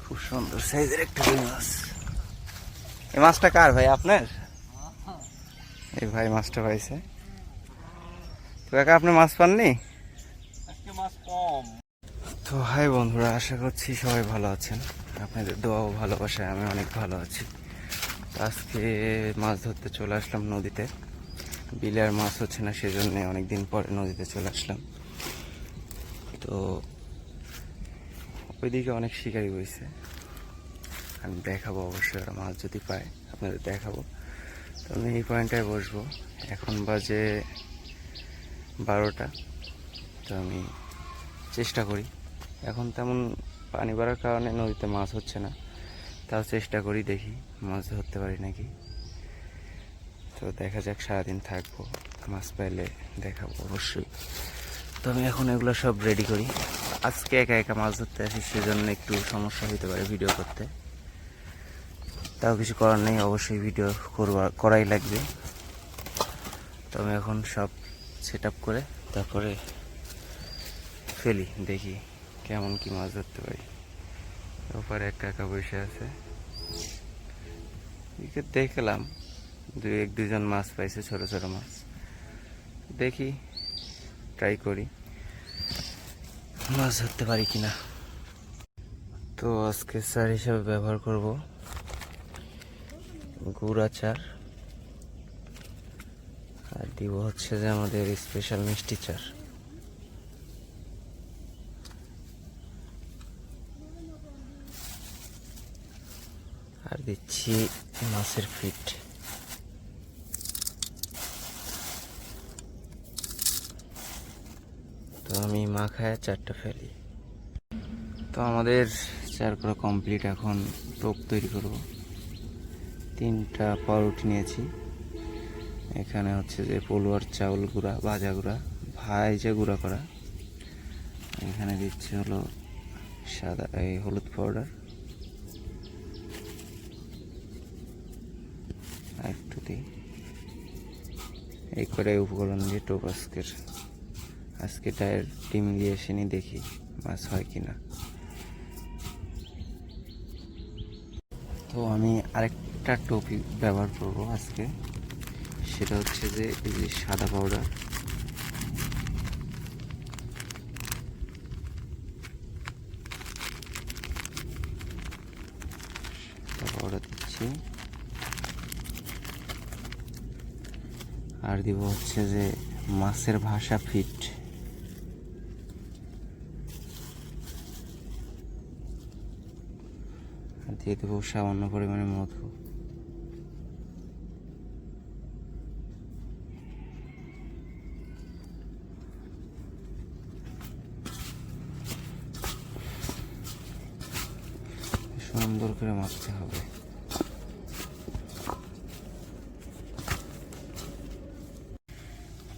খুব সুন্দর সাইজের একটা রুই মাছ। এই মাছটা কার ভাই, আপনার? এই ভাই মাছটা পাইছে। তো কাকা আপনি মাছ পাননি? মাছ কম। তো হাই বন্ধুরা, আশা করছি সবাই ভালো আছেন। আপনাদের দোয়া ও ভালোবাসায় আমি অনেক ভালো আছি। আজকে মাছ ধরতে চলে আসলাম নদীতে। বিলে আর মাছ হচ্ছে না, সেজন্য অনেকদিন পরে নদীতে চলে আসলাম। তো ওইদিকে অনেক শিকারি বইছে, আমি দেখাবো অবশ্যই। আর মাছ যদি পাই আপনাদের দেখাবো। তো আমি এই পয়েন্টটায় বসবো। এখন বাজে 12টা। তো আমি চেষ্টা করি, এখন তেমন পানি বাড়ার কারণে নদীতে মাছ হচ্ছে না, তাও চেষ্টা করি, দেখি মাছ ধরতে পারি নাকি। তো দেখা যাক, সারাদিন থাকবো, মাছ পাইলে দেখাবো অবশ্যই। তো আমি এখন এগুলো সব রেডি করি। আজকে একা একা মাছ ধরতে আসি, সেজন্য একটু সমস্যা হতে পারে ভিডিও করতে। তাও কিছু করার নেই, অবশ্যই ভিডিও করাই লাগবে। তো আমি এখন সব সেট আপ করে তারপরে ফেলি, দেখি কেমন কি মাছ ধরতে পারি। ওপারে এক কাকা বসে আছে, দেখলাম দুজন মাছ পাইছে, ছোট ছোট মাছ। দেখি, ট্রাই করি মাছ ধরতে পারি কিনা। তো আজকে চার হিসাবে ব্যবহার করব গুড় আচার, আর দিব হচ্ছে যে আমাদের স্পেশাল মিষ্টি চার। আর দিচ্ছি মাছের ফিট। তো আমি মাখায় চারটা ফেলি। তো আমাদের চার করা কমপ্লিট। এখন টোপ তৈরি করব। 3টা পাউরুটি নিয়েছি। এখানে হচ্ছে যে পলুয়ার চাউল গুঁড়া, ভাজা গুঁড়া, ভাজা গুঁড়া করা। এখানে দিচ্ছি হলো সাদা হলুদ পাউডার, একটু দিই। এই করে উপকরণ দিয়ে টোপ আজকে টায়ার ডিম দিয়ে এসে দেখি মাছ হয় কিনা। তো আমি আরেকটা টোপি ব্যবহার করব আজকে, সেটা হচ্ছে যে এই যে সাদা পাউডার। পাউডার দিচ্ছি, আর দিব হচ্ছে যে মাছের ভাষা ফিট। আর দিয়ে দেবো সামান্য পরিমাণে মধু। সুন্দর করে মাখতে হবে।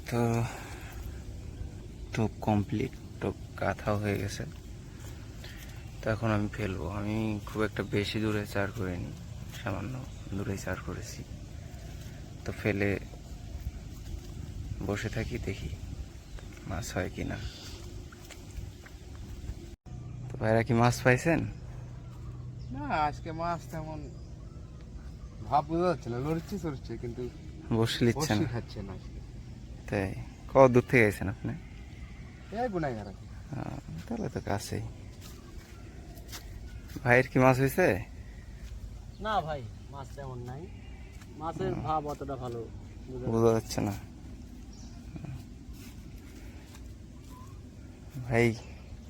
তো টোপ কমপ্লিট, টোপ কাঁথাও হয়ে গেছে। তো এখন আমি ফেলবো। আমি খুব একটা বেশি দূরে চার করিনি, সামান্য দূরে চার করেছি। তো ফেলে বসে থাকি, দেখি মাছ হয় কিনা। তো ভাইরা কি মাছ পাইছেন? না, আজকে মাছ তেমন ভাব বোঝা যাচ্ছে না, লড়ছে কিন্তু বসে নিচ্ছে না, খাচ্ছে না। তাই কত দূর থেকে গেছেন আপনি? গুনাইগার। তাহলে তো কাছেই। ভাইয়ের কি মাছ হয়েছে? না ভাই, মাছ তেমন নাই, মাছের ভাব অতটা ভালো বোঝা যাচ্ছে না। ভাই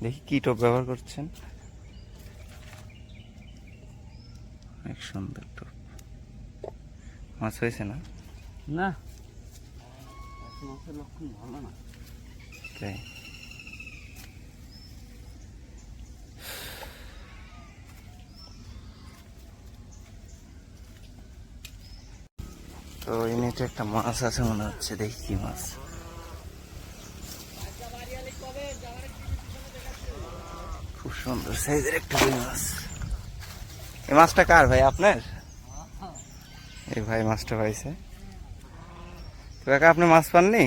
দেখি কি টোপ ব্যবহার করছেন। অনেক সুন্দর টোপ। মাছ হয়েছে না? না, মাছের লক্ষণ ভালো না। তাই তো এই নেটে একটা মাছ আছে মনে হচ্ছে, দেখি কি মাছ। খুব সুন্দর সাইজের একটা রুই মাছ। এই মাছটা কার ভাই, আপনার? এই ভাই মাছটা পাইছে। তো কাকা আপনি মাছ পাননি?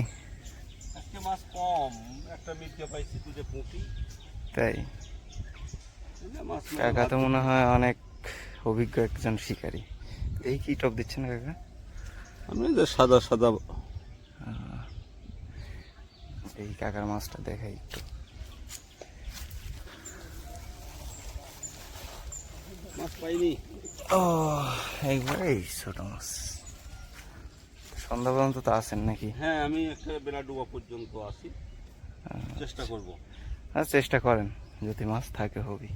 আজকে মাছ কম, একটা মির্গা পাইছি, দুটো পুঁটি। তাই কাকা তো মনে হয় অনেক অভিজ্ঞ একজন শিকারী। এই কি টপ দিচ্ছেন কাকা? আমি যে সাদা সাদা এই কাকার মাছটা দেখাই একটু। মাছ পাইনি। ও এইবারেই ছোট মাছ। সন্ধ্যা পর্যন্ত তো আছেন নাকি? হ্যাঁ, আমি একটা বেলা ডুবা পর্যন্ত আসি, চেষ্টা করব। চেষ্টা করেন, যদি মাছ থাকে হবি।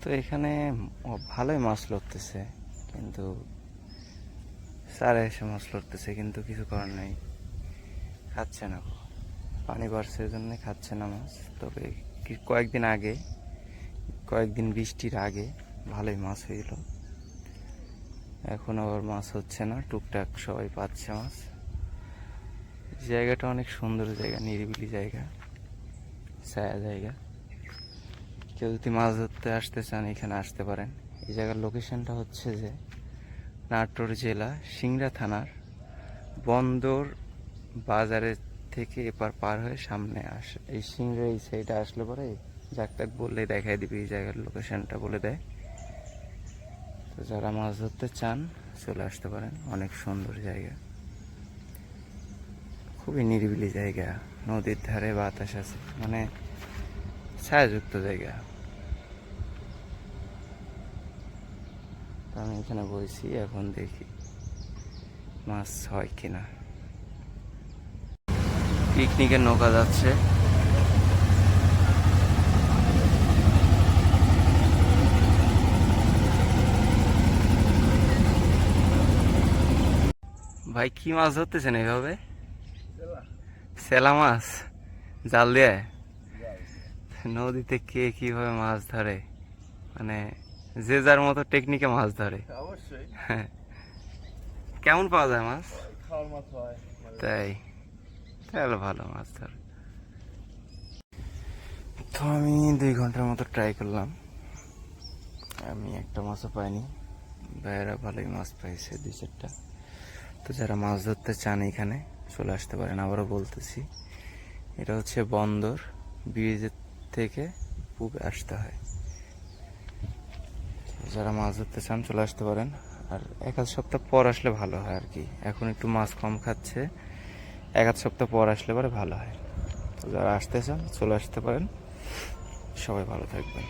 তো এখানে ভালোই মাছ লড়তেছে, কিন্তু স্যার এসে মাছ লড়তেছে, কিন্তু কিছু করার নেই, খাচ্ছে না। পানি বাড়ছে জন্য খাচ্ছে না মাছ। তবে কয়েকদিন বৃষ্টির আগে ভালোই মাছ হইল। এখন আবার মাছ হচ্ছে না, টুকটাক সবাই পাচ্ছে মাছ। জায়গাটা অনেক সুন্দর জায়গা, নিরিবিলি জায়গা, ছায়া জায়গা। কেউ যদি মাছ ধরতে আসতে চান এখানে আসতে পারেন। এই জায়গার লোকেশনটা হচ্ছে যে নাটোর জেলা সিংড়া থানার বন্দর বাজারের থেকে এপার পার হয়ে সামনে আসে। এই সিংড়া এই সাইডে আসলে পরে যাক বললে দেখাই দিবে, এই জায়গার লোকেশনটা বলে দেয়। তো যারা মাছ ধরতে চান চলে আসতে পারেন। অনেক সুন্দর জায়গা, খুবই নিরিবিলি জায়গা, নদীর ধারে বাতাস আছে, মানে ছায়াযুক্ত জায়গা। আমি এখানে বসি, এখন দেখি মাছ হয় কিনা। পিকনিকের নৌকা যাচ্ছে। ভাই কি মাছ ধরতেছেন এইভাবে? সেলা মাছ জাল দিয়ে? নদীতে কে কিভাবে মাছ ধরে, মানে যে যার মতো টেকনিকে মাছ ধরে। অবশ্যই কেমন পাওয়া যায় মাছ? খাওয়ার মাছ হয়। তাই? তাহলে ভালো মাছ ধরে। তো আমি 2 ঘন্টার মতো ট্রাই করলাম, আমি একটা মাছও পাইনি। ভাইয়েরা ভালোই মাছ পাইছে 2-4টা। তো যারা মাছ ধরতে চান এখানে চলে আসতে পারেন। আবারও বলতেছি, এটা হচ্ছে বন্দর, ব্রিজের থেকে পূবে আসতে হয়। যারা মাছ ধরতে চান চলে আসতে পারেন। আর 1-2 সপ্তাহ পর আসলে ভালো হয় আর কি। এখন একটু মাছ কম খাচ্ছে, 1-2 সপ্তাহ পর আসলে পরে ভালো হয়। তো যারা আসতে চান চলে আসতে পারেন। সবাই ভালো থাকবেন।